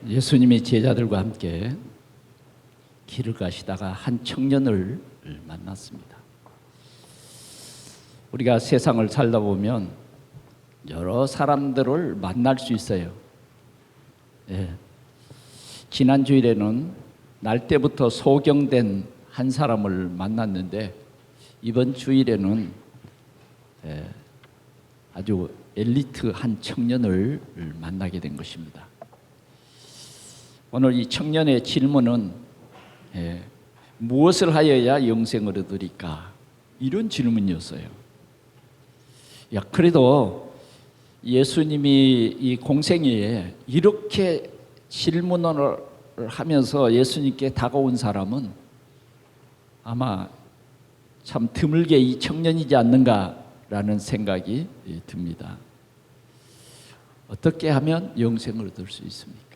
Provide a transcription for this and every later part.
예수님이 제자들과 함께 길을 가시다가 한 청년을 만났습니다. 우리가 세상을 살다 보면 여러 사람들을 만날 수 있어요. 지난 주일에는 날 때부터 소경된 한 사람을 만났는데 이번 주일에는 아주 엘리트 한 청년을 만나게 된 것입니다. 오늘 이 청년의 질문은 무엇을 하여야 영생을 얻으리까? 이런 질문이었어요. 그래도 예수님이 이 공생애에 이렇게 질문을 하면서 예수님께 다가온 사람은 아마 참 드물게 이 청년이지 않는가라는 생각이 듭니다. 어떻게 하면 영생을 얻을 수 있습니까?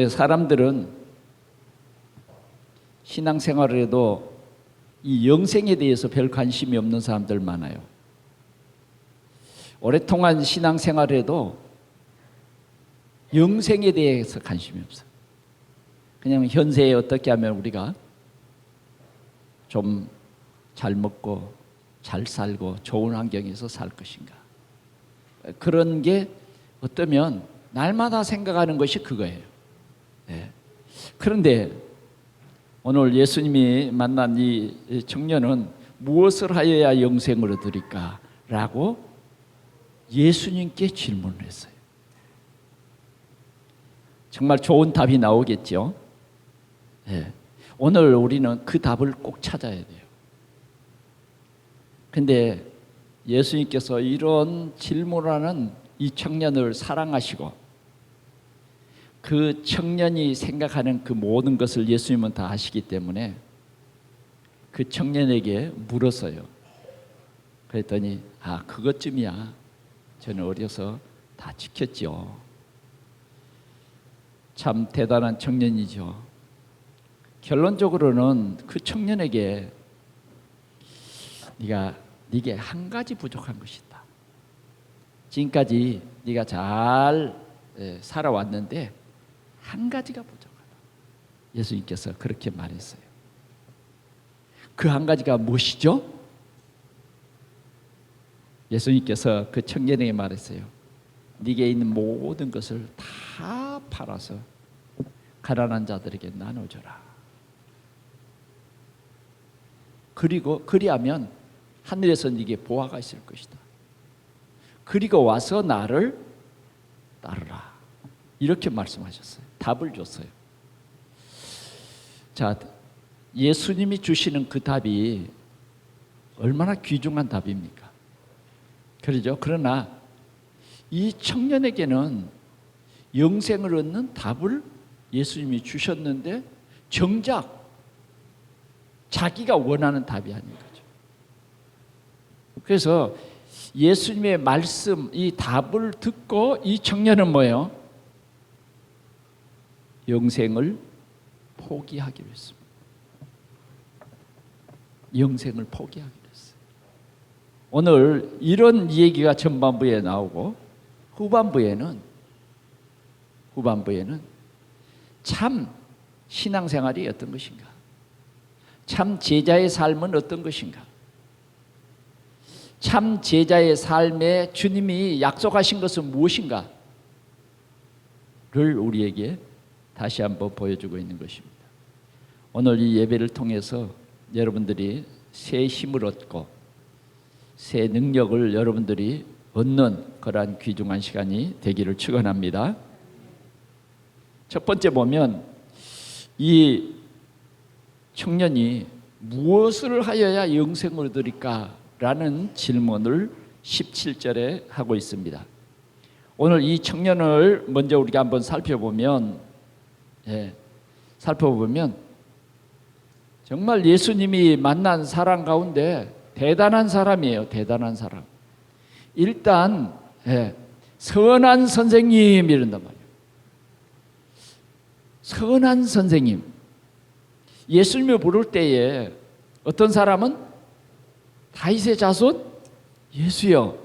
사람들은 신앙생활을 해도 이 영생에 대해서 별 관심이 없는 사람들 많아요. 오랫동안 신앙생활을 해도 영생에 대해서 관심이 없어요. 그냥 현세에 어떻게 하면 우리가 좀 잘 먹고 잘 살고 좋은 환경에서 살 것인가, 그런 게 어쩌면 날마다 생각하는 것이 그거예요. 그런데 오늘 예수님이 만난 이 청년은 무엇을 하여야 영생을 얻으리까? 라고 예수님께 질문을 했어요. 정말 좋은 답이 나오겠죠. 오늘 우리는 그 답을 꼭 찾아야 돼요. 근데 예수님께서 이런 질문하는 이 청년을 사랑하시고 그 청년이 생각하는 그 모든 것을 예수님은 다 아시기 때문에 그 청년에게 물었어요. 그랬더니 그것쯤이야. 저는 어려서 다 지켰죠. 참 대단한 청년이죠. 결론적으로는 그 청년에게 네게 한 가지 부족한 것이 있다. 지금까지 네가 잘 살아왔는데 한 가지가 부족하다. 예수님께서 그렇게 말했어요. 그 한 가지가 무엇이죠? 예수님께서 그 청년에게 말했어요. 네게 있는 모든 것을 다 팔아서 가난한 자들에게 나눠줘라. 그리고 그리하면 하늘에서 네게 보화가 있을 것이다. 그리고 와서 나를 따르라. 이렇게 말씀하셨어요. 답을 줬어요. 자, 예수님이 주시는 그 답이 얼마나 귀중한 답입니까? 그러죠. 그러나 이 청년에게는 영생을 얻는 답을 예수님이 주셨는데 정작 자기가 원하는 답이 아닌 거죠. 그래서 예수님의 말씀, 이 답을 듣고 이 청년은 뭐예요? 영생을 포기하기로 했습니다. 영생을 포기하기로 했어요. 오늘 이런 얘기가 전반부에 나오고 후반부에는 참 신앙생활이 어떤 것인가? 참 제자의 삶은 어떤 것인가? 참 제자의 삶에 주님이 약속하신 것은 무엇인가를 우리에게 다시 한번 보여주고 있는 것입니다. 오늘 이 예배를 통해서 여러분들이 새 힘을 얻고 새 능력을 여러분들이 얻는 그러한 귀중한 시간이 되기를 축원합니다. 첫 번째 보면 이 청년이 무엇을 하여야 영생을 얻으리까? 라는 질문을 17절에 하고 있습니다. 오늘 이 청년을 먼저 우리가 한번 살펴보면 정말 예수님이 만난 사람 가운데 대단한 사람이에요. 대단한 사람. 일단 선한 선생님 이런단 말이에요. 선한 선생님. 예수님을 부를 때에 어떤 사람은 다윗의 자손 예수여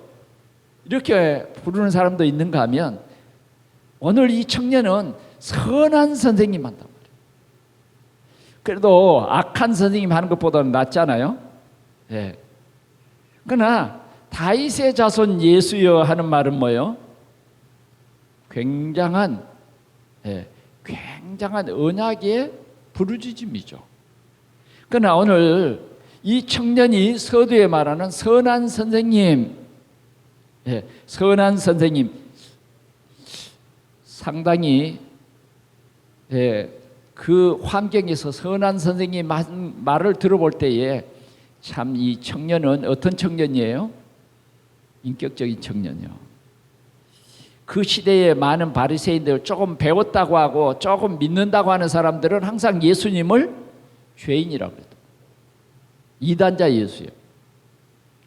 이렇게 부르는 사람도 있는가 하면 오늘 이 청년은 선한 선생님 한단 말이에요. 그래도 악한 선생님 하는 것보다는 낫잖아요. 예. 그러나 다윗의 자손 예수여 하는 말은 뭐예요? 굉장한 언약의 부르짖음이죠. 그러나 오늘 이 청년이 서두에 말하는 선한 선생님, 선한 선생님, 상당히 그 환경에서 선한 선생님 말을 들어볼 때에 참 이 청년은 어떤 청년이에요? 인격적인 청년이요. 그 시대에 많은 바리새인들, 조금 배웠다고 하고 조금 믿는다고 하는 사람들은 항상 예수님을 죄인이라고 그랬다. 이단자 예수요,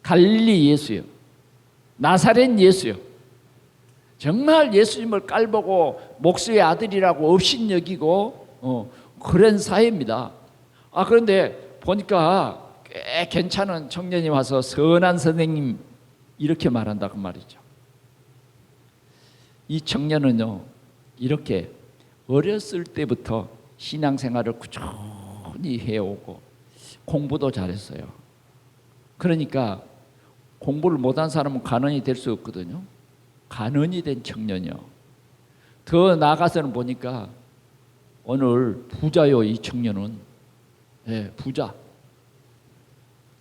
갈릴리 예수요, 나사렛 예수요. 정말 예수님을 깔보고 목수의 아들이라고 업신여기고 그런 사회입니다. 그런데 보니까 꽤 괜찮은 청년이 와서 선한 선생님 이렇게 말한다 그 말이죠. 이 청년은요, 이렇게 어렸을 때부터 신앙생활을 꾸준히 해오고 공부도 잘했어요. 그러니까 공부를 못한 사람은 간원이 될 수 없거든요. 간원이 된 청년이요. 더 나아가서는 보니까 오늘 부자요. 이 청년은 부자.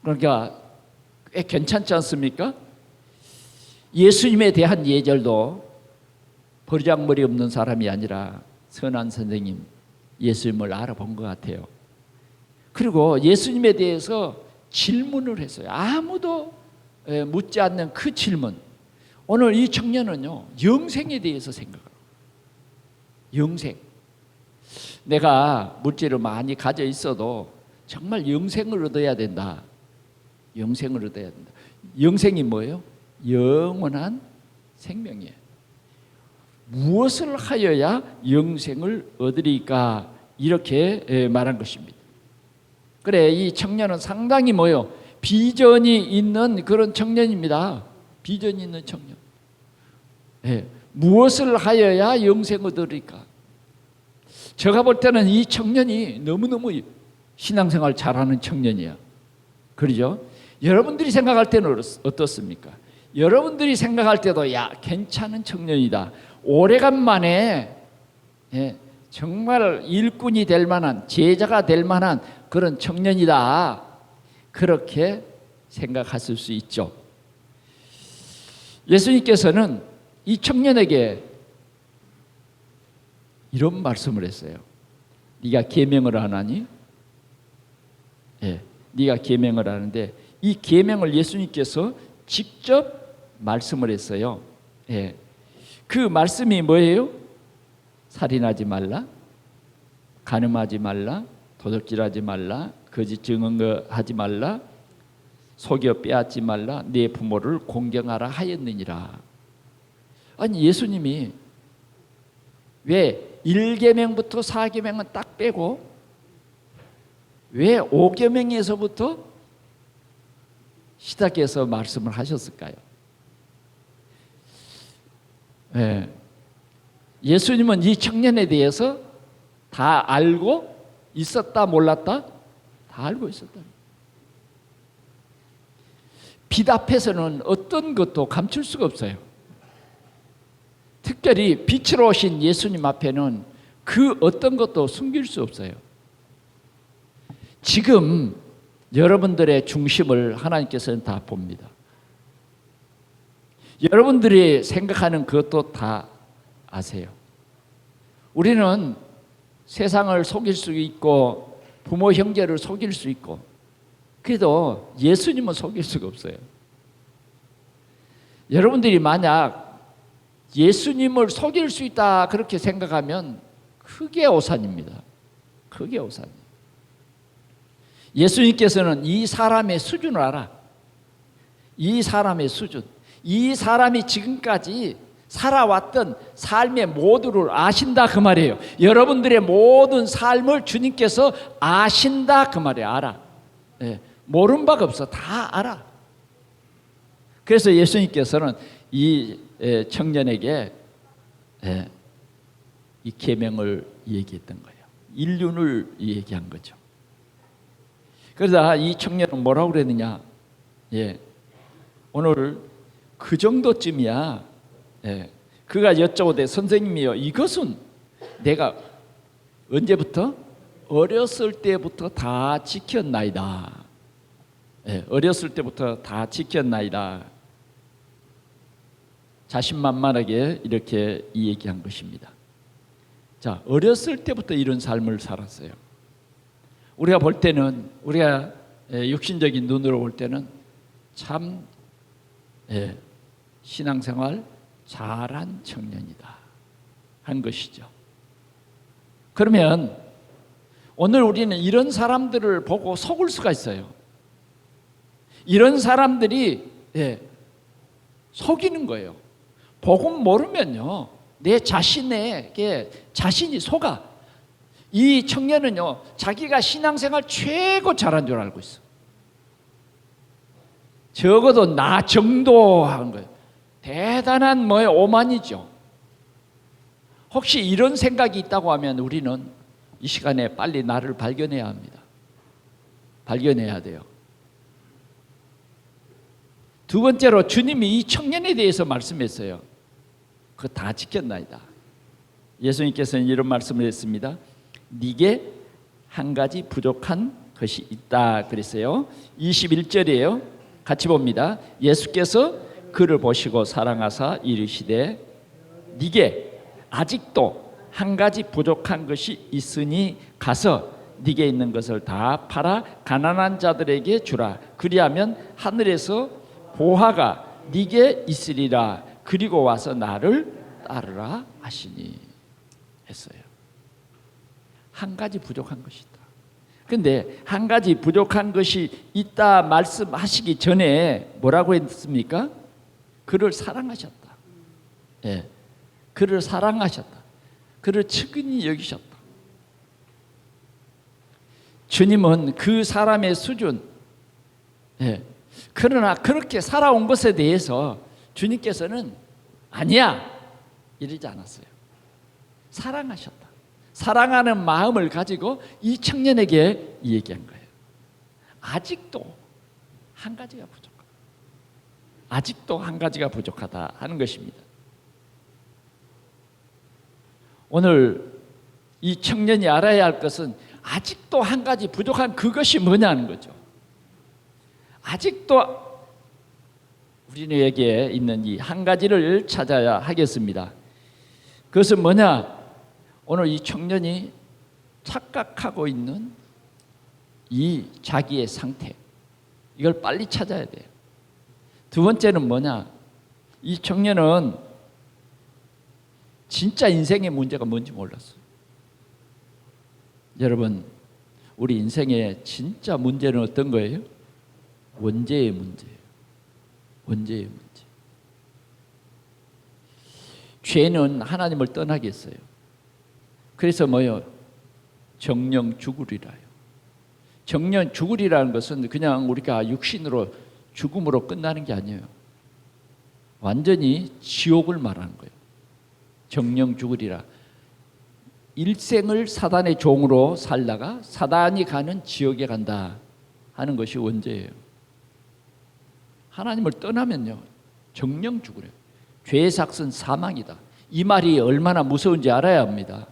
그러니까 꽤 괜찮지 않습니까? 예수님에 대한 예절도 버리장머리 없는 사람이 아니라 선한 선생님 예수님을 알아본 것 같아요. 그리고 예수님에 대해서 질문을 했어요. 아무도 묻지 않는 그 질문. 오늘 이 청년은요, 영생에 대해서 생각해요. 영생. 내가 물질을 많이 가져 있어도 정말 영생을 얻어야 된다. 영생을 얻어야 된다. 영생이 뭐예요? 영원한 생명이에요. 무엇을 하여야 영생을 얻으리까? 이렇게 말한 것입니다. 그래, 이 청년은 상당히 뭐예요? 비전이 있는 그런 청년입니다. 비전이 있는 청년. 무엇을 하여야 영생을 얻으리까? 제가 볼 때는 이 청년이 너무너무 신앙생활 잘하는 청년이야. 그러죠? 여러분들이 생각할 때는 어떻습니까? 여러분들이 생각할 때도 야, 괜찮은 청년이다. 오래간만에 정말 일꾼이 될 만한, 제자가 될 만한 그런 청년이다. 그렇게 생각하실 수 있죠. 예수님께서는 이 청년에게 이런 말씀을 했어요. 네가 계명을 안 하니? 네가 계명을 하는데 이 계명을 예수님께서 직접 말씀을 했어요. 그 말씀이 뭐예요? 살인하지 말라, 간음하지 말라, 도둑질하지 말라, 거짓 증언하지 말라, 속여 빼앗지 말라, 네 부모를 공경하라 하였느니라. 아니, 예수님이 왜 1계명부터 4계명은 딱 빼고 왜 5계명에서부터 시작해서 말씀을 하셨을까요? 예수님은 이 청년에 대해서 다 알고 있었다 몰랐다? 다 알고 있었다. 빛 앞에서는 어떤 것도 감출 수가 없어요. 특별히 빛으로 오신 예수님 앞에는 그 어떤 것도 숨길 수 없어요. 지금 여러분들의 중심을 하나님께서는 다 봅니다. 여러분들이 생각하는 그것도 다 아세요. 우리는 세상을 속일 수 있고 부모 형제를 속일 수 있고, 그래도 예수님은 속일 수가 없어요. 여러분들이 만약 예수님을 속일 수 있다 그렇게 생각하면 크게 오산입니다. 크게 오산이에요. 예수님께서는 이 사람의 수준을 알아. 이 사람의 수준. 이 사람이 지금까지 살아왔던 삶의 모두를 아신다 그 말이에요. 여러분들의 모든 삶을 주님께서 아신다 그 말이에요. 알아. 모르는 바가 없어. 다 알아. 그래서 예수님께서는 이 청년에게 이 계명을 얘기했던 거예요. 인륜을 얘기한 거죠. 그러다 이 청년은 뭐라고 그랬느냐? 오늘 그 정도쯤이야. 그가 여쭤보되 선생님이요, 이것은 내가 언제부터? 어렸을 때부터 다 지켰나이다. 어렸을 때부터 다 지켰나이다. 자신만만하게 이렇게 얘기한 것입니다. 자, 어렸을 때부터 이런 삶을 살았어요. 우리가 볼 때는, 우리가 육신적인 눈으로 볼 때는 참 신앙생활 잘한 청년이다 한 것이죠. 그러면 오늘 우리는 이런 사람들을 보고 속을 수가 있어요. 이런 사람들이 속이는 거예요. 복음 모르면요, 내 자신에게 자신이 속아. 이 청년은요, 자기가 신앙생활 최고 잘한 줄 알고 있어. 적어도 나 정도 한 거예요. 대단한 오만이죠. 혹시 이런 생각이 있다고 하면 우리는 이 시간에 빨리 나를 발견해야 합니다. 발견해야 돼요. 두 번째로 주님이 이 청년에 대해서 말씀했어요. 그거 다 지켰나이다. 예수님께서는 이런 말씀을 했습니다. 네게 한 가지 부족한 것이 있다 그랬어요. 21절이에요. 같이 봅니다. 예수께서 그를 보시고 사랑하사 이르시되 네게 아직도 한 가지 부족한 것이 있으니 가서 네게 있는 것을 다 팔아 가난한 자들에게 주라. 그리하면 하늘에서 보화가 네게 있으리라. 그리고 와서 나를 따르라 하시니 했어요. 한 가지 부족한 것이 있다. 근데 한 가지 부족한 것이 있다 말씀하시기 전에 뭐라고 했습니까? 그를 사랑하셨다. 그를 사랑하셨다. 그를 측은히 여기셨다. 주님은 그 사람의 수준, 그러나 그렇게 살아온 것에 대해서 주님께서는 아니야 이러지 않았어요. 사랑하셨다. 사랑하는 마음을 가지고 이 청년에게 얘기한 거예요. 아직도 한 가지가 부족하다. 아직도 한 가지가 부족하다 하는 것입니다. 오늘 이 청년이 알아야 할 것은 아직도 한 가지 부족한 그것이 뭐냐는 거죠. 아직도 우리에게 있는 이 한 가지를 찾아야 하겠습니다. 그것은 뭐냐? 오늘 이 청년이 착각하고 있는 이 자기의 상태, 이걸 빨리 찾아야 돼요. 두 번째는 뭐냐? 이 청년은 진짜 인생의 문제가 뭔지 몰랐어요. 여러분, 우리 인생의 진짜 문제는 어떤 거예요? 원죄의 문제예요. 원죄의 문제. 죄는 하나님을 떠나게 했어요. 그래서 뭐요? 정령 죽으리라요. 정령 죽으리라는 것은 그냥 우리가 육신으로 죽음으로 끝나는 게 아니에요. 완전히 지옥을 말하는 거예요. 정령 죽으리라. 일생을 사단의 종으로 살다가 사단이 가는 지옥에 간다 하는 것이 원죄예요. 하나님을 떠나면요, 정령 죽으래요. 죄의 삭은 사망이다. 이 말이 얼마나 무서운지 알아야 합니다.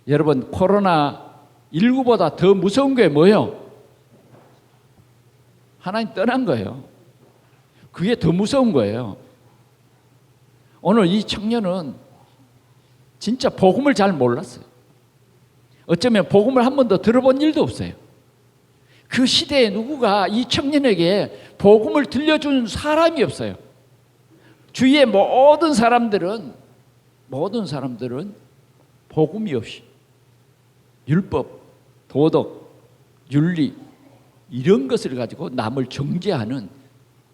여러분, 코로나19보다 더 무서운 게 뭐예요? 하나님 떠난 거예요. 그게 더 무서운 거예요. 오늘 이 청년은 진짜 복음을 잘 몰랐어요. 어쩌면 복음을 한 번도 들어본 일도 없어요. 그 시대에 누구가 이 청년에게 복음을 들려준 사람이 없어요. 주위의 모든 사람들은 복음이 없이 율법, 도덕, 윤리 이런 것을 가지고 남을 정죄하는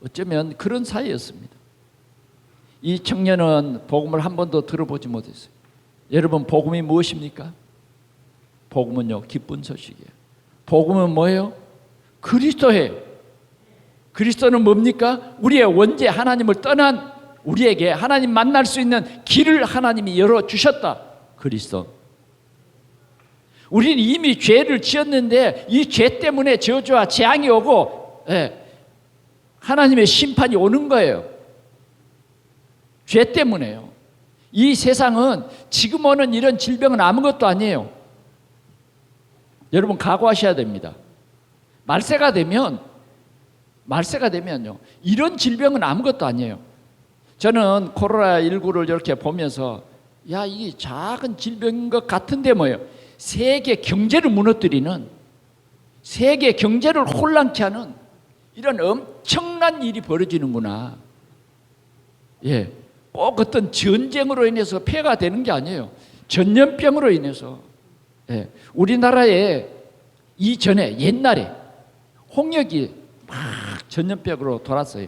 어쩌면 그런 사회였습니다. 이 청년은 복음을 한 번도 들어보지 못했어요. 여러분, 복음이 무엇입니까? 복음은요, 기쁜 소식이에요. 복음은 뭐예요? 그리스도예요. 그리스도는 뭡니까? 우리의 원죄, 하나님을 떠난 우리에게 하나님 만날 수 있는 길을 하나님이 열어주셨다. 그리스도. 우리는 이미 죄를 지었는데 이 죄 때문에 저주와 재앙이 오고 하나님의 심판이 오는 거예요. 죄 때문에요. 이 세상은 지금 오는 이런 질병은 아무것도 아니에요. 여러분 각오하셔야 됩니다. 말세가 되면요, 이런 질병은 아무것도 아니에요. 저는 코로나19를 이렇게 보면서 야, 이게 작은 질병인 것 같은데 뭐예요? 세계 경제를 무너뜨리는, 세계 경제를 혼란케 하는 이런 엄청난 일이 벌어지는구나. 꼭 어떤 전쟁으로 인해서 폐가 되는 게 아니에요. 전염병으로 인해서. 우리나라에 이전에 옛날에 홍역이 막 전염병으로 돌았어요.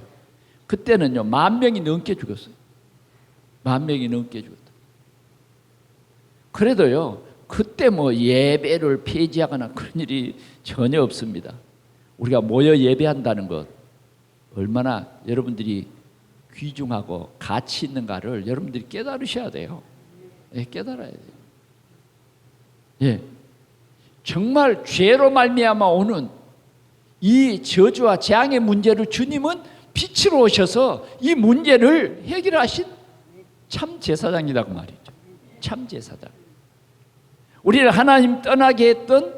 그때는요 10,000명이 넘게 죽었어요. 10,000명이 넘게 죽었다. 그래도요 그때 뭐 예배를 폐지하거나 그런 일이 전혀 없습니다. 우리가 모여 예배한다는 것 얼마나 여러분들이 귀중하고 가치 있는가를 여러분들이 깨달으셔야 돼요. 깨달아야 돼요. 정말 죄로 말미암아 오는 이 저주와 재앙의 문제를 주님은 빛으로 오셔서 이 문제를 해결하신 참 제사장이라고 말이죠. 참 제사장. 우리를 하나님 떠나게 했던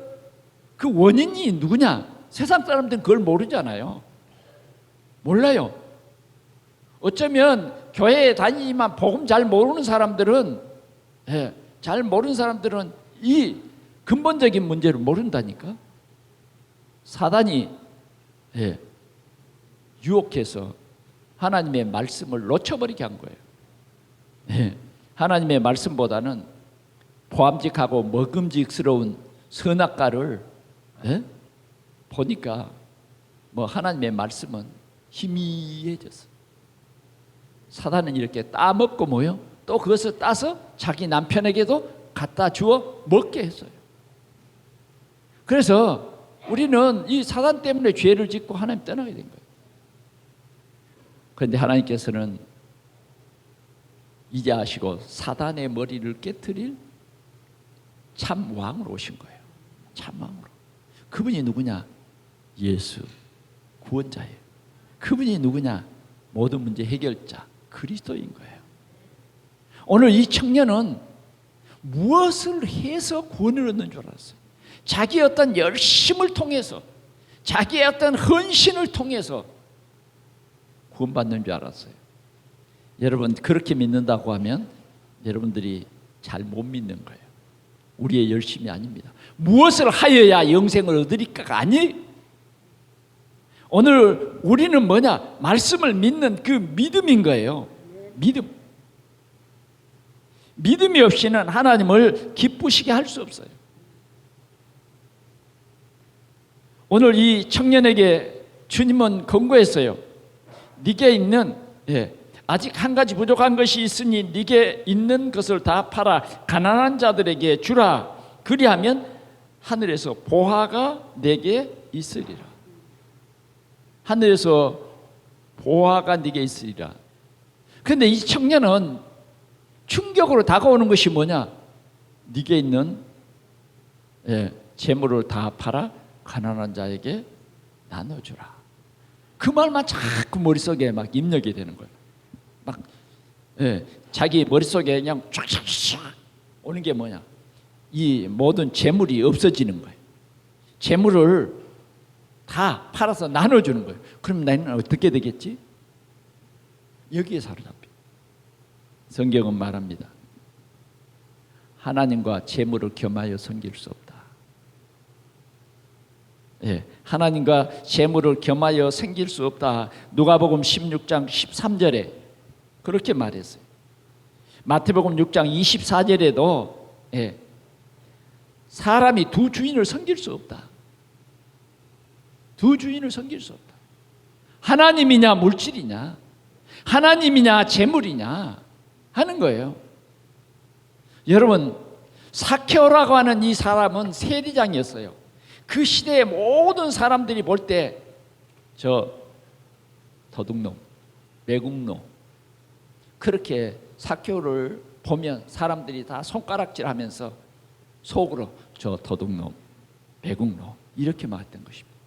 그 원인이 누구냐? 세상 사람들은 그걸 모르잖아요. 몰라요. 어쩌면 교회에 다니지만 복음 잘 모르는 사람들은 이 근본적인 문제를 모른다니까. 사단이 유혹해서 하나님의 말씀을 놓쳐버리게 한 거예요. 하나님의 말씀보다는 보암직하고 먹음직스러운 선악과를 보니까 뭐 하나님의 말씀은 희미해졌어. 사단은 이렇게 따먹고 뭐요? 또 그것을 따서 자기 남편에게도 갖다 주어 먹게 했어요. 그래서 우리는 이 사단 때문에 죄를 짓고 하나님 떠나게 된 거예요. 그런데 하나님께서는 이제 아시고 사단의 머리를 깨트릴 참 왕으로 오신 거예요. 참 왕으로. 그분이 누구냐? 예수, 구원자예요. 그분이 누구냐? 모든 문제 해결자, 그리스도인 거예요. 오늘 이 청년은 무엇을 해서 구원을 얻는 줄 알았어요? 자기의 어떤 열심을 통해서, 자기의 어떤 헌신을 통해서 구원받는 줄 알았어요. 여러분 그렇게 믿는다고 하면 여러분들이 잘 못 믿는 거예요. 우리의 열심이 아닙니다. 무엇을 하여야 영생을 얻으리까가 아니. 오늘 우리는 뭐냐? 말씀을 믿는 그 믿음인 거예요. 믿음이 없이는 하나님을 기쁘시게 할 수 없어요. 오늘 이 청년에게 주님은 권고했어요. 네게 있는 아직 한 가지 부족한 것이 있으니 네게 있는 것을 다 팔아 가난한 자들에게 주라. 그리하면 하늘에서 보화가 네게 있으리라. 하늘에서 보화가 네게 있으리라. 그런데 이 청년은 충격으로 다가오는 것이 뭐냐? 네게 있는 재물을 다 팔아 가난한 자에게 나눠주라. 그 말만 자꾸 머릿속에 막 입력이 되는 거예요. 막 자기 머릿속에 그냥 쫙쫙쫙 오는 게 뭐냐? 이 모든 재물이 없어지는 거예요. 재물을 다 팔아서 나눠주는 거예요. 그럼 나는 어떻게 되겠지? 여기에 사로잡혀. 성경은 말합니다. 하나님과 재물을 겸하여 섬길 수 없다. 하나님과 재물을 겸하여 섬길 수 없다. 누가복음 16장 13절에 그렇게 말했어요. 마태복음 6장 24절에도 사람이 두 주인을 섬길 수 없다. 두 주인을 섬길 수 없다. 하나님이냐 물질이냐, 하나님이냐 재물이냐 하는 거예요. 여러분, 사케오라고 하는 이 사람은 세리장이었어요. 그 시대의 모든 사람들이 볼 때 저 도둑놈, 매국노, 그렇게 삭개오를 보면 사람들이 다 손가락질하면서 속으로 저 도둑놈, 배국놈 이렇게 말했던 것입니다.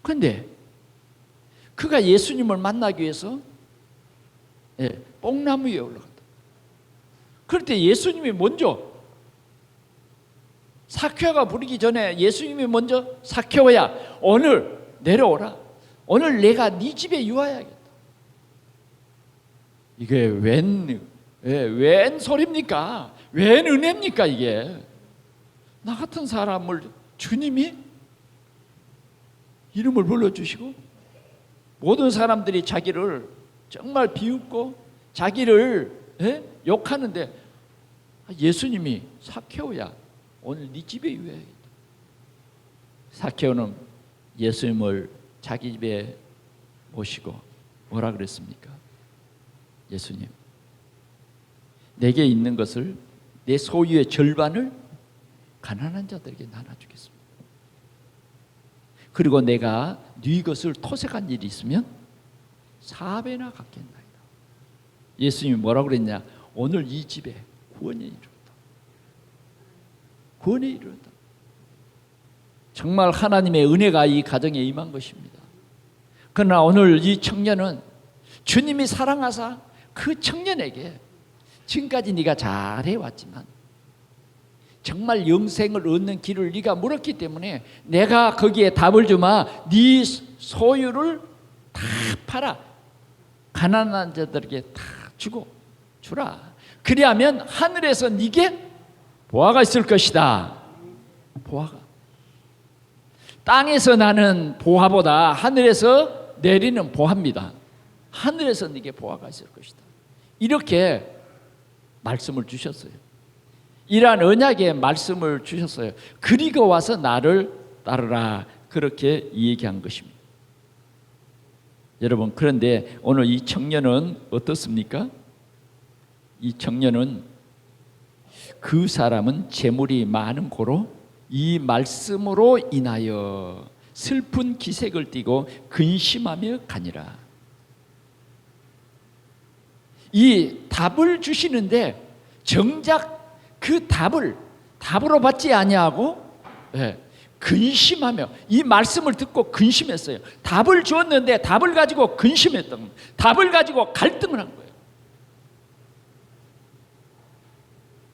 그런데 그가 예수님을 만나기 위해서 뽕나무 위에 올라갔다. 그럴 때 예수님이 먼저, 삭개오가 부르기 전에 예수님이 먼저 삭개오야 오늘 내려오라. 오늘 내가 네 집에 유하여야겠다. 이게 웬 소리입니까? 웬 은혜입니까 이게? 나 같은 사람을 주님이 이름을 불러주시고 모든 사람들이 자기를 정말 비웃고 자기를 욕하는데 예수님이 삭개오야 오늘 네 집에 유하여야겠다. 삭개오는 예수님을 자기 집에 모시고 뭐라 그랬습니까? 예수님, 내게 있는 것을 내 소유의 절반을 가난한 자들에게 나눠주겠습니다. 그리고 내가 네 것을 토색한 일이 있으면 4배나 갚겠나이다. 예수님이 뭐라고 그랬냐? 오늘 이 집에 구원이 이르렀다. 구원이 이르렀다. 정말 하나님의 은혜가 이 가정에 임한 것입니다. 그러나 오늘 이 청년은 주님이 사랑하사 그 청년에게 지금까지 네가 잘해왔지만 정말 영생을 얻는 길을 네가 물었기 때문에 내가 거기에 답을 주마. 네 소유를 다 팔아 가난한 자들에게 다 주라. 그리하면 하늘에서 네게 보화가 있을 것이다. 보화가 땅에서 나는 보화보다 하늘에서 내리는 보화입니다. 하늘에서 네게 보화가 있을 것이다. 이렇게 말씀을 주셨어요. 이러한 언약의 말씀을 주셨어요. 그리고 와서 나를 따르라. 그렇게 얘기한 것입니다. 여러분, 그런데 오늘 이 청년은 어떻습니까? 이 청년은 그 사람은 재물이 많은 고로 이 말씀으로 인하여 슬픈 기색을 띠고 근심하며 가니라. 이 답을 주시는데 정작 그 답으로 받지 아니하고 근심하며 이 말씀을 듣고 근심했어요. 답을 주었는데 답을 가지고 근심했던 겁니다. 답을 가지고 갈등을 한 거예요.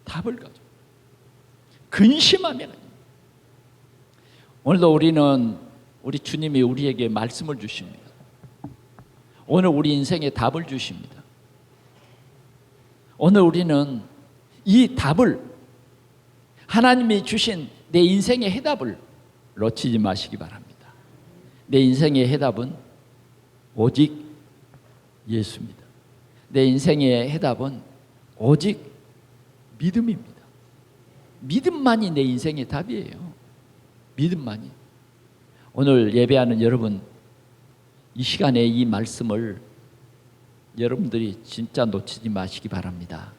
답을 가지고 근심하며 오늘도 우리 주님이 우리에게 말씀을 주십니다. 오늘 우리 인생에 답을 주십니다. 오늘 우리는 이 답을, 하나님이 주신 내 인생의 해답을 놓치지 마시기 바랍니다. 내 인생의 해답은 오직 예수입니다. 내 인생의 해답은 오직 믿음입니다. 믿음만이 내 인생의 답이에요. 믿음만이. 오늘 예배하는 여러분, 이 시간에 이 말씀을 여러분들이 진짜 놓치지 마시기 바랍니다.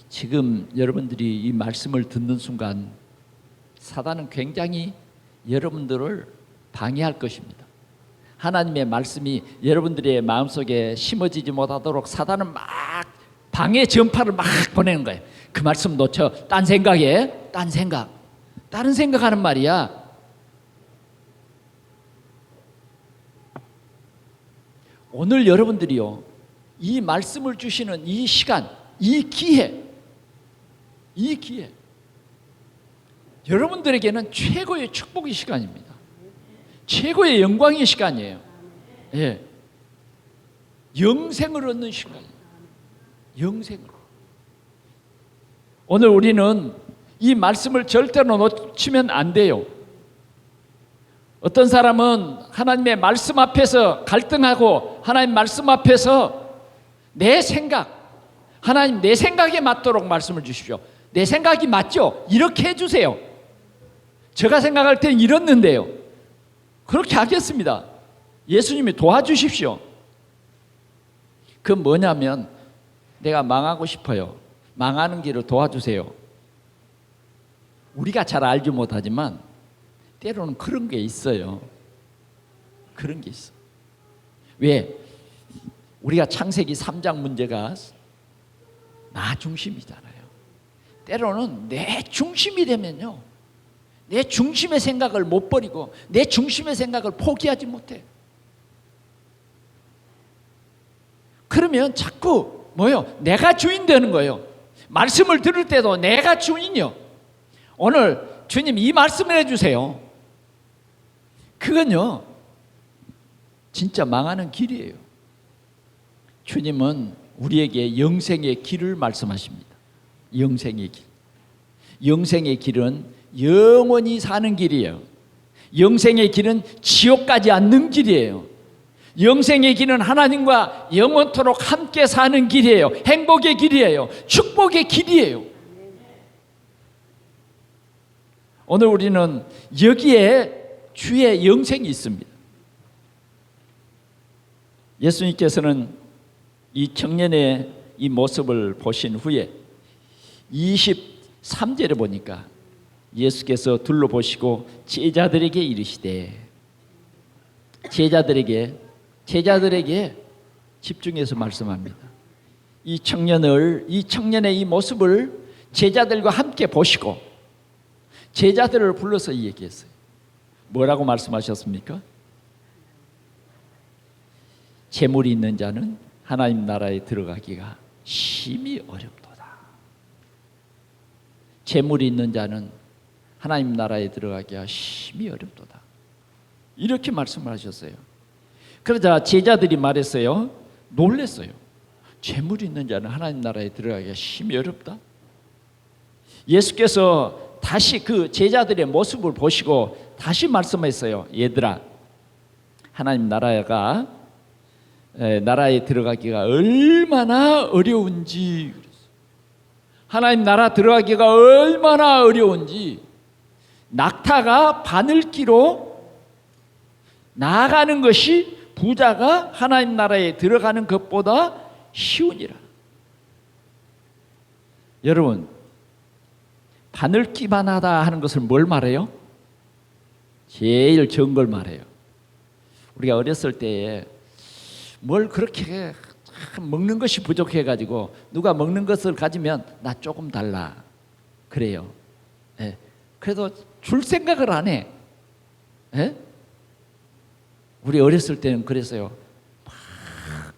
지금 여러분들이 이 말씀을 듣는 순간 사단은 굉장히 여러분들을 방해할 것입니다. 하나님의 말씀이 여러분들의 마음속에 심어지지 못하도록 사단은 막 방해 전파를 막 보내는 거예요. 그 말씀 놓쳐 딴 생각에 다른 생각하는 말이야. 오늘 여러분들이요, 이 말씀을 주시는 이 시간, 이 기회 여러분들에게는 최고의 축복의 시간입니다. 최고의 영광의 시간이에요. 영생을 얻는 시간이에요. 영생을. 오늘 우리는 이 말씀을 절대로 놓치면 안 돼요. 어떤 사람은 하나님의 말씀 앞에서 갈등하고 하나님 말씀 앞에서 내 생각, 하나님 내 생각에 맞도록 말씀을 주십시오. 내 생각이 맞죠? 이렇게 해주세요. 제가 생각할 땐 이렇는데요. 그렇게 하겠습니다. 예수님이 도와주십시오. 그건 뭐냐면 내가 망하고 싶어요. 망하는 길을 도와주세요. 우리가 잘 알지 못하지만 때로는 그런 게 있어요. 그런 게 있어. 왜? 우리가 창세기 3장 문제가 나 중심이잖아요. 때로는 내 중심이 되면요, 내 중심의 생각을 못 버리고 내 중심의 생각을 포기하지 못해. 그러면 자꾸 뭐요? 내가 주인 되는 거예요. 말씀을 들을 때도 내가 주인이요. 오늘 주님 이 말씀을 해주세요. 그건요 진짜 망하는 길이에요. 주님은 우리에게 영생의 길을 말씀하십니다. 영생의 길. 영생의 길은 영원히 사는 길이에요. 영생의 길은 지옥 가지 않는 길이에요. 영생의 길은 하나님과 영원토록 함께 사는 길이에요. 행복의 길이에요. 축복의 길이에요. 오늘 우리는 여기에 주의 영생이 있습니다. 예수님께서는 이 청년의 이 모습을 보신 후에 23절에 보니까 예수께서 둘러보시고 제자들에게 이르시되, 제자들에게 집중해서 말씀합니다. 이 청년의 이 모습을 제자들과 함께 보시고 제자들을 불러서 얘기했어요. 뭐라고 말씀하셨습니까? 재물이 있는 자는 하나님 나라에 들어가기가 심히 어렵도다. 재물이 있는 자는 하나님 나라에 들어가기가 심히 어렵도다. 이렇게 말씀을 하셨어요. 그러자 제자들이 말했어요. 놀랐어요. 재물이 있는 자는 하나님 나라에 들어가기가 심히 어렵다. 예수께서 다시 그 제자들의 모습을 보시고 다시 말씀했어요. 얘들아, 하나님 나라에 들어가기가 얼마나 어려운지, 하나님 나라 들어가기가 얼마나 어려운지, 낙타가 바늘기로 나아가는 것이 부자가 하나님 나라에 들어가는 것보다 쉬우니라. 여러분, 바늘기만 하다 하는 것을 뭘 말해요? 제일 적은 걸 말해요. 우리가 어렸을 때에 뭘 그렇게 먹는 것이 부족해가지고 누가 먹는 것을 가지면 나 조금 달라 그래요. 예. 그래도 줄 생각을 안 해. 예? 우리 어렸을 때는 그랬어요. 막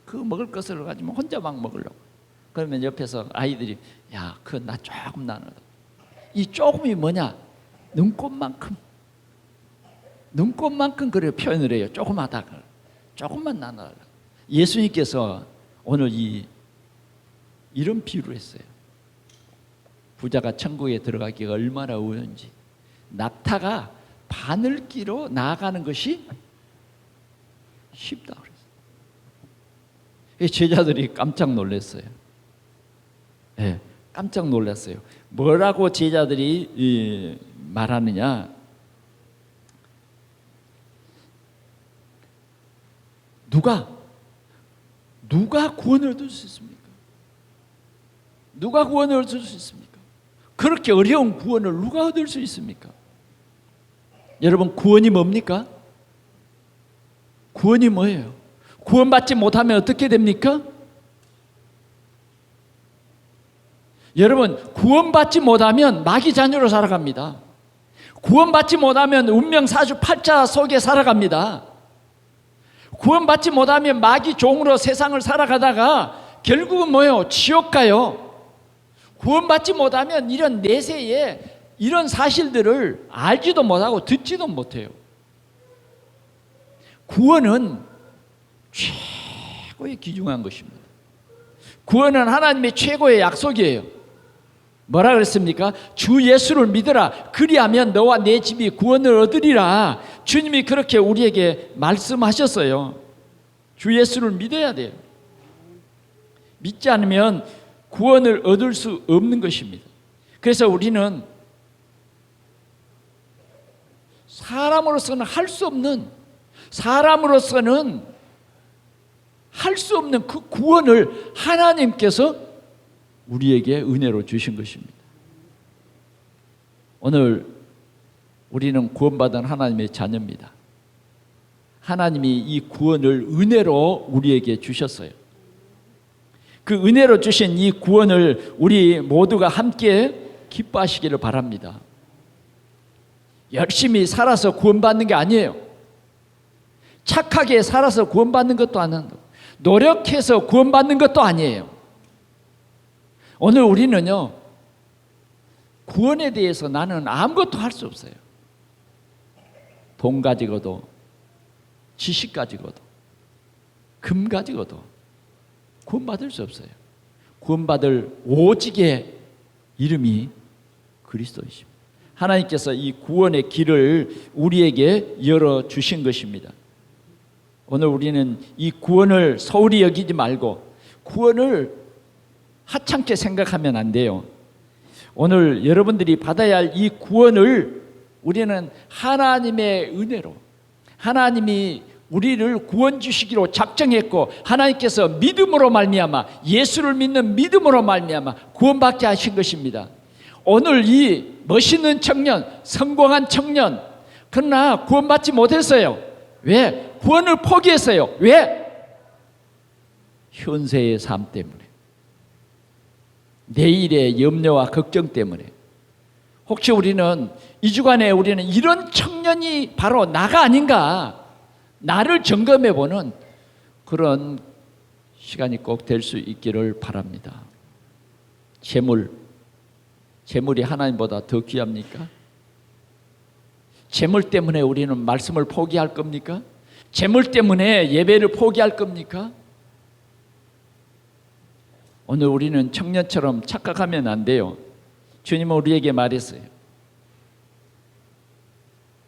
그 먹을 것을 가지면 혼자 막 먹으려고. 그러면 옆에서 아이들이 야, 그거 나 조금 나눠. 이 조금이 뭐냐? 눈곱만큼 그래 표현을 해요. 조그마다 조금만 나눠라. 예수님께서 오늘 이런 비유를 했어요. 부자가 천국에 들어가기가 얼마나 어려운지, 낙타가 바늘기로 나아가는 것이 쉽다 그랬어요. 제자들이 깜짝 놀랐어요. 네, 깜짝 놀랐어요. 뭐라고 제자들이 말하느냐? 누가 구원을 얻을 수 있습니까? 누가 구원을 얻을 수 있습니까? 그렇게 어려운 구원을 누가 얻을 수 있습니까? 여러분, 구원이 뭡니까? 구원이 뭐예요? 구원받지 못하면 어떻게 됩니까? 여러분, 구원받지 못하면 마귀 자녀로 살아갑니다. 구원받지 못하면 운명 사주팔자 속에 살아갑니다. 구원받지 못하면 마귀 종으로 세상을 살아가다가 결국은 뭐예요? 지옥 가요. 구원받지 못하면 이런 내세에 이런 사실들을 알지도 못하고 듣지도 못해요. 구원은 최고의 귀중한 것입니다. 구원은 하나님의 최고의 약속이에요. 뭐라 그랬습니까? 주 예수를 믿으라. 그리하면 너와 내 집이 구원을 얻으리라. 주님이 그렇게 우리에게 말씀하셨어요. 주 예수를 믿어야 돼요. 믿지 않으면 구원을 얻을 수 없는 것입니다. 그래서 우리는 사람으로서는 할 수 없는 그 구원을 하나님께서 우리에게 은혜로 주신 것입니다. 오늘 우리는 구원받은 하나님의 자녀입니다. 하나님이 이 구원을 은혜로 우리에게 주셨어요. 그 은혜로 주신 이 구원을 우리 모두가 함께 기뻐하시기를 바랍니다. 열심히 살아서 구원받는 게 아니에요. 착하게 살아서 구원받는 것도 아니고 노력해서 구원받는 것도 아니에요. 오늘 우리는요, 구원에 대해서 나는 아무것도 할 수 없어요. 돈 가지고도, 지식 가지고도, 금 가지고도 구원받을 수 없어요. 구원받을 오직의 이름이 그리스도이십니다. 하나님께서 이 구원의 길을 우리에게 열어주신 것입니다. 오늘 우리는 이 구원을 소홀히 여기지 말고 구원을 하찮게 생각하면 안 돼요. 오늘 여러분들이 받아야 할 이 구원을 우리는 하나님의 은혜로, 하나님이 우리를 구원 주시기로 작정했고 하나님께서 믿음으로 말미암아, 예수를 믿는 믿음으로 말미암아 구원받게 하신 것입니다. 오늘 이 멋있는 청년, 성공한 청년, 그러나 구원받지 못했어요. 왜? 구원을 포기했어요. 왜? 현세의 삶 때문에, 내일의 염려와 걱정 때문에. 혹시 우리는 이 주간에 우리는 이런 청년이 바로 나가 아닌가, 나를 점검해보는 그런 시간이 꼭 될 수 있기를 바랍니다. 재물이 하나님보다 더 귀합니까? 재물 때문에 우리는 말씀을 포기할 겁니까? 재물 때문에 예배를 포기할 겁니까? 오늘 우리는 청년처럼 착각하면 안 돼요. 주님은 우리에게 말했어요.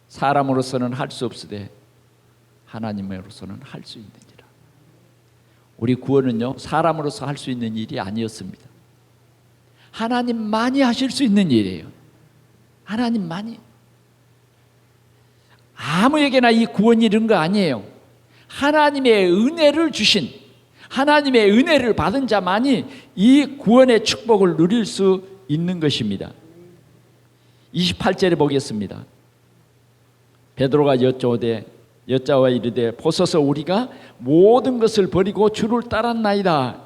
사람으로서는 할 수 없으되 하나님으로서는 할 수 있느니라. 우리 구원은요, 사람으로서 할 수 있는 일이 아니었습니다. 하나님만이 하실 수 있는 일이에요. 하나님만이. 아무에게나 이 구원이 이런 거 아니에요. 하나님의 은혜를 주신, 하나님의 은혜를 받은 자만이 이 구원의 축복을 누릴 수 있는 것입니다. 28절에 보겠습니다. 베드로가 여짜와 이르되 보소서 우리가 모든 것을 버리고 주를 따랐나이다.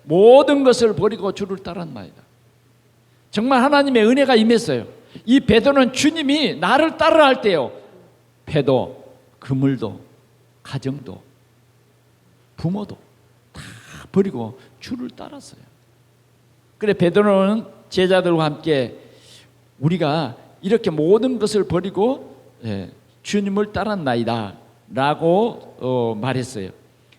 모든 것을 버리고 주를 따랐나이다. 정말 하나님의 은혜가 임했어요. 이 베드로는 주님이 나를 따르라 할 때요, 배도, 그물도, 가정도, 부모도 다 버리고 주를 따랐어요. 그래 베드로는 제자들과 함께 우리가 이렇게 모든 것을 버리고 주님을 따랐나이다 라고 말했어요.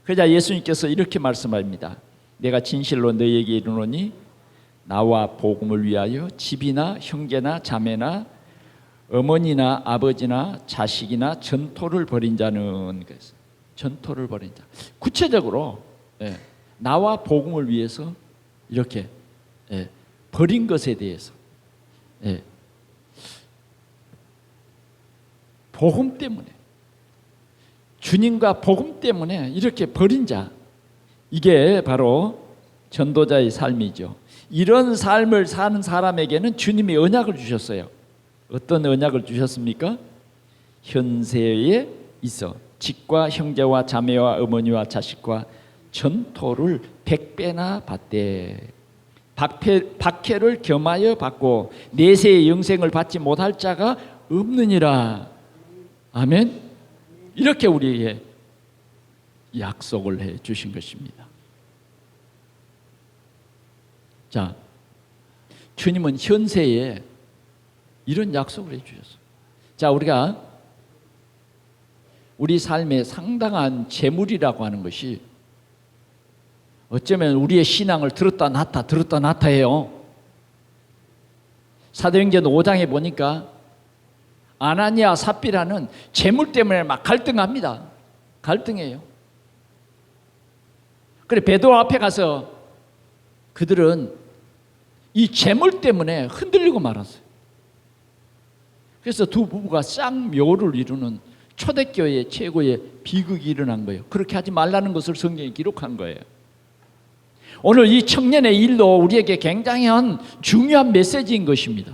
그러자 예수님께서 이렇게 말씀합니다. 내가 진실로 너희에게 이르노니 나와 복음을 위하여 집이나 형제나 자매나 어머니나 아버지나 자식이나 전토를 벌인 자는, 전토를 벌인 자, 구체적으로 나와 복음을 위해서 이렇게 버린 것에 대해서, 복음 때문에, 주님과 복음 때문에 이렇게 버린 자, 이게 바로 전도자의 삶이죠. 이런 삶을 사는 사람에게는 주님이 언약을 주셨어요. 어떤 언약을 주셨습니까? 현세에 있어 직과 형제와 자매와 어머니와 자식과 전토를 100배나 받되 박해를 겸하여 받고 내세의 영생을 받지 못할 자가 없느니라. 아멘. 이렇게 우리에게 약속을 해 주신 것입니다. 자, 주님은 현세에 이런 약속을 해 주셨어요. 자, 우리가 우리 삶에 상당한 재물이라고 하는 것이 어쩌면 우리의 신앙을 들었다 놨다 해요. 사도행전 5장에 보니까 아나니아 삽비라는 재물 때문에 막 갈등합니다. 갈등해요. 그래 베드로 앞에 가서 그들은 이 재물 때문에 흔들리고 말았어요. 그래서 두 부부가 쌍묘를 이루는 초대교회의 최고의 비극이 일어난 거예요. 그렇게 하지 말라는 것을 성경에 기록한 거예요. 오늘 이 청년의 일도 우리에게 굉장히 중요한 메시지인 것입니다.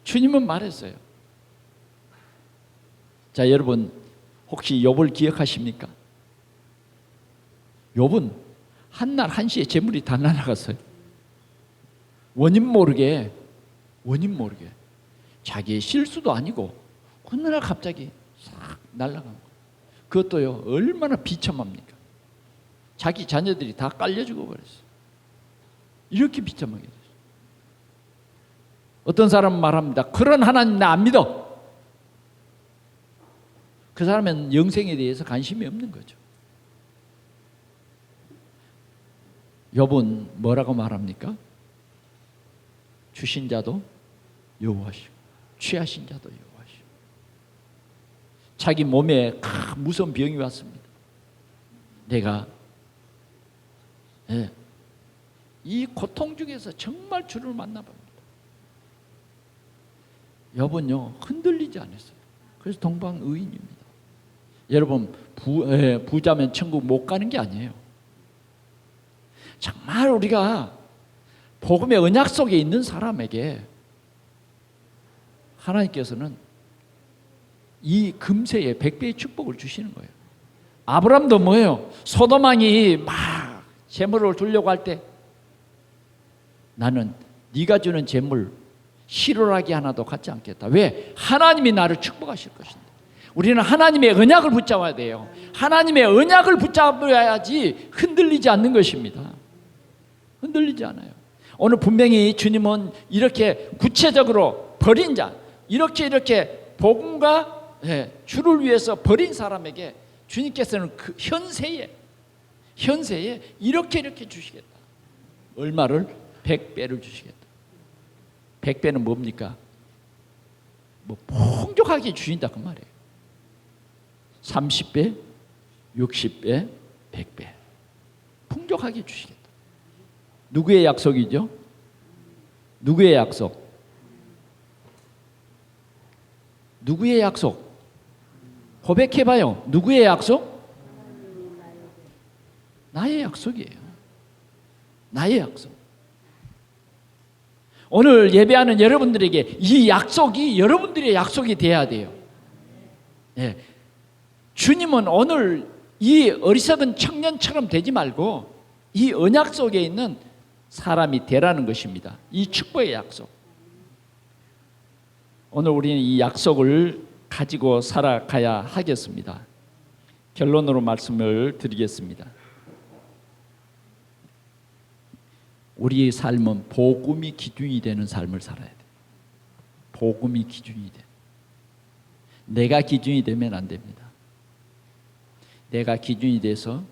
주님은 말했어요. 자, 여러분 혹시 욥을 기억하십니까? 욥은 한날 한시에 재물이 다 날아갔어요. 원인 모르게 자기의 실수도 아니고 어느 날 갑자기 싹 날아간 거예요. 그것도요 얼마나 비참합니까? 자기 자녀들이 다 깔려주고 버렸어요. 이렇게 비참하게 됐어요. 어떤 사람은 말합니다. 그런 하나님 나 안 믿어. 그 사람은 영생에 대해서 관심이 없는 거죠. 욥은 뭐라고 말합니까? 주신 자도 여호와시고 취하신 자도 여호와시고. 자기 몸에 무서운 병이 왔습니다. 내가 이 고통 중에서 정말 주를 만나봅니다. 욥은요 흔들리지 않았어요. 그래서 동방의인입니다. 여러분 부자면 천국 못 가는 게 아니에요. 정말 우리가 복음의 언약 속에 있는 사람에게 하나님께서는 이 금세에 100배의 축복을 주시는 거예요. 아브람도 뭐예요? 소돔왕이 막 재물을 주려고 할 때 나는 네가 주는 재물 실오라기 하나도 갖지 않겠다. 왜? 하나님이 나를 축복하실 것인데. 우리는 하나님의 언약을 붙잡아야 돼요. 하나님의 언약을 붙잡아야지 흔들리지 않는 것입니다. 흔들리지 않아요. 오늘 분명히 주님은 이렇게 구체적으로 버린 자, 이렇게 복음과 주를 위해서 버린 사람에게 주님께서는 그 현세에 이렇게 주시겠다. 얼마를? 100배를 주시겠다. 100배는 뭡니까? 풍족하게 주신다 그 말이에요. 30배, 60배, 100배 풍족하게 주시겠다. 누구의 약속이죠? 누구의 약속? 누구의 약속? 고백해봐요. 누구의 약속? 나의 약속이에요. 나의 약속. 오늘 예배하는 여러분들에게 이 약속이 여러분들의 약속이 돼야 돼요. 주님은 오늘 이 어리석은 청년처럼 되지 말고 이 언약 속에 있는 사람이 되라는 것입니다. 이 축복의 약속. 오늘 우리는 이 약속을 가지고 살아가야 하겠습니다. 결론으로 말씀을 드리겠습니다. 우리의 삶은 복음이 기준이 되는 삶을 살아야 돼. 복음이 기준이 돼. 내가 기준이 되면 안 됩니다. 내가 기준이 돼서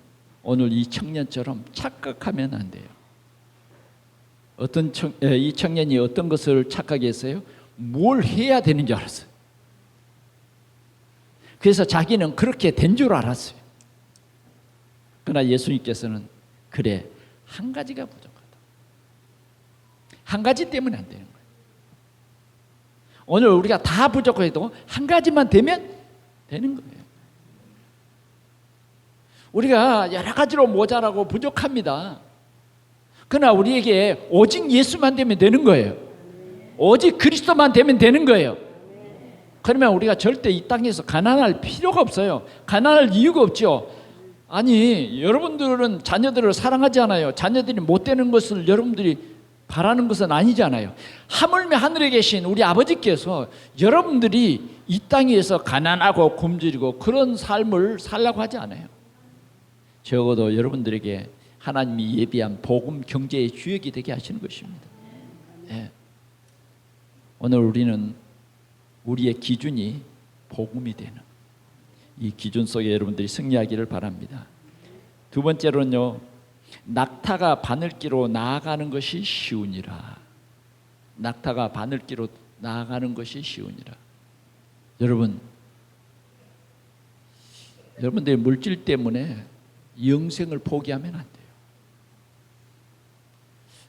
오늘 이 청년처럼 착각하면 안 돼요. 이 청년이 어떤 것을 착각했어요? 뭘 해야 되는 줄 알았어요. 그래서 자기는 그렇게 된 줄 알았어요. 그러나 예수님께서는 그래, 한 가지가 부족하다. 한 가지 때문에 안 되는 거예요. 오늘 우리가 다 부족해도 한 가지만 되면 되는 거예요. 우리가 여러 가지로 모자라고 부족합니다. 그러나 우리에게 오직 예수만 되면 되는 거예요. 오직 그리스도만 되면 되는 거예요. 그러면 우리가 절대 이 땅에서 가난할 필요가 없어요. 가난할 이유가 없죠. 아니, 여러분들은 자녀들을 사랑하지 않아요. 자녀들이 못 되는 것을 여러분들이 바라는 것은 아니잖아요. 하물며 하늘에 계신 우리 아버지께서 여러분들이 이 땅에서 가난하고 굶주리고 그런 삶을 살라고 하지 않아요. 적어도 여러분들에게 하나님이 예비한 복음 경제의 주역이 되게 하시는 것입니다. 오늘 우리는 우리의 기준이 복음이 되는 이 기준 속에 여러분들이 승리하기를 바랍니다. 두 번째로는요, 낙타가 바늘기로 나아가는 것이 쉬우니라. 낙타가 바늘기로 나아가는 것이 쉬우니라. 여러분들의 물질 때문에 영생을 포기하면 안 돼요.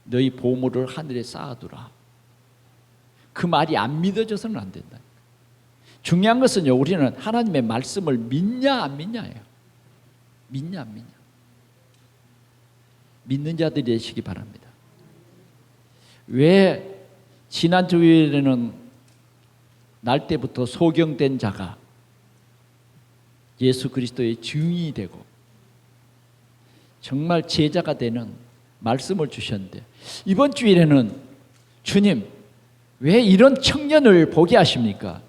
너희 보물을 하늘에 쌓아두라. 그 말이 안 믿어져서는 안 된다. 중요한 것은요, 우리는 하나님의 말씀을 믿냐 안 믿냐예요. 믿냐 안 믿냐. 믿는 자들이 되시기 바랍니다. 왜 지난 주일에는 날 때부터 소경된 자가 예수 그리스도의 증인이 되고 정말 제자가 되는 말씀을 주셨는데, 이번 주일에는 주님 왜 이런 청년을 보게 하십니까?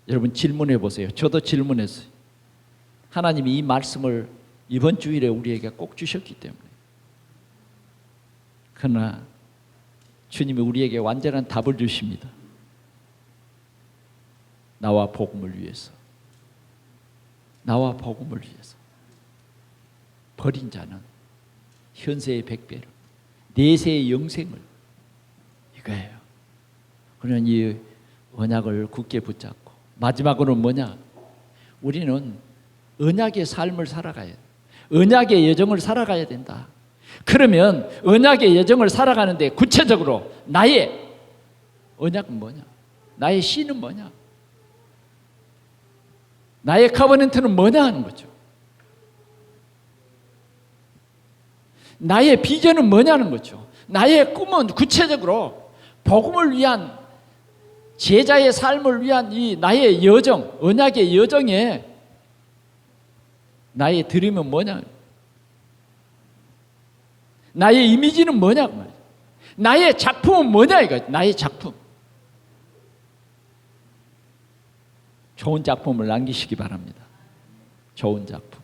여러분 질문해 보세요. 저도 질문했어요. 하나님이 이 말씀을 이번 주일에 우리에게 꼭 주셨기 때문에. 그러나 주님이 우리에게 완전한 답을 주십니다. 나와 복음을 위해서, 나와 복음을 위해서 버린 자는 현세의 백배를, 내세의 영생을, 이거예요. 그러면 이 언약을 굳게 붙잡고, 마지막으로는 뭐냐? 우리는 언약의 삶을 살아가야 돼. 언약의 여정을 살아가야 된다. 그러면 언약의 여정을 살아가는데 구체적으로 나의 언약은 뭐냐? 나의 씨는 뭐냐? 나의 커버넌트는 뭐냐 하는 거죠. 나의 비전은 뭐냐는 거죠. 나의 꿈은 구체적으로 복음을 위한, 제자의 삶을 위한 이 나의 여정, 언약의 여정에 나의 드림은 뭐냐? 나의 이미지는 뭐냐? 나의 작품은 뭐냐? 이거 나의 작품. 좋은 작품을 남기시기 바랍니다. 좋은 작품.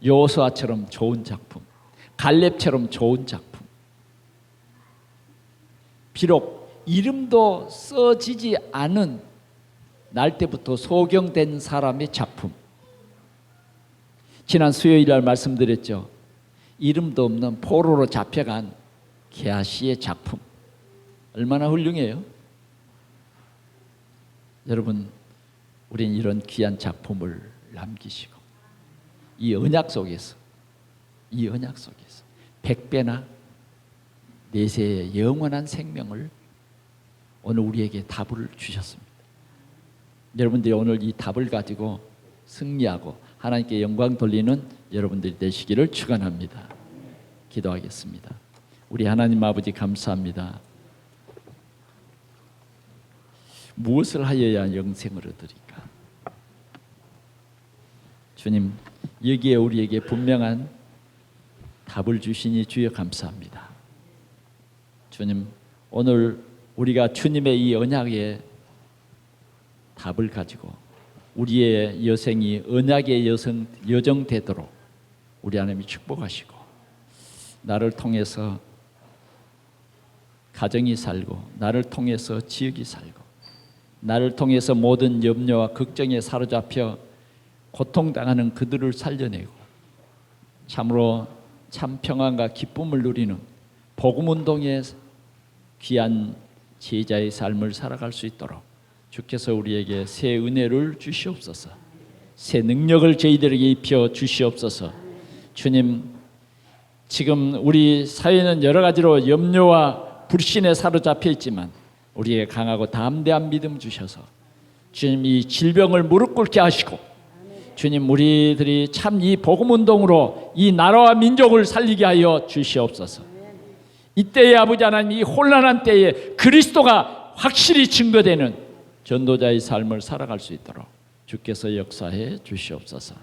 여호수아처럼 좋은 작품. 갈렙처럼 좋은 작품. 비록 이름도 써지지 않은 날 때부터 소경된 사람의 작품. 지난 수요일 날 말씀드렸죠. 이름도 없는 포로로 잡혀간 게하시의 작품. 얼마나 훌륭해요. 여러분, 우리는 이런 귀한 작품을 남기시고 이 언약 속에서, 이 언약 속에서 100배나 내세의 영원한 생명을 오늘 우리에게 답을 주셨습니다. 여러분들이 오늘 이 답을 가지고 승리하고 하나님께 영광 돌리는 여러분들이 되시기를 축원합니다. 기도하겠습니다. 우리 하나님 아버지 감사합니다. 무엇을 하여야 영생을 얻으리까? 주님, 여기에 우리에게 분명한 답을 주시니 주여 감사합니다. 주님, 오늘 우리가 주님의 이 언약의 답을 가지고 우리의 여생이 언약의 여정 되도록 우리 하나님이 축복하시고, 나를 통해서 가정이 살고, 나를 통해서 지역이 살고, 나를 통해서 모든 염려와 걱정에 사로잡혀 고통당하는 그들을 살려내고 참으로 참 평안과 기쁨을 누리는 복음운동의 귀한 제자의 삶을 살아갈 수 있도록 주께서 우리에게 새 은혜를 주시옵소서. 새 능력을 저희들에게 입혀 주시옵소서. 주님, 지금 우리 사회는 여러 가지로 염려와 불신에 사로잡혀 있지만 우리에게 강하고 담대한 믿음 주셔서 주님, 이 질병을 무릎 꿇게 하시고 주님, 우리들이 참 이 복음운동으로 이 나라와 민족을 살리게 하여 주시옵소서. 이때의 아버지 하나님, 이 혼란한 때에 그리스도가 확실히 증거되는 전도자의 삶을 살아갈 수 있도록 주께서 역사해 주시옵소서.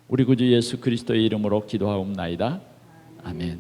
우리 구주 예수 그리스도의 이름으로 기도하옵나이다. 아멘.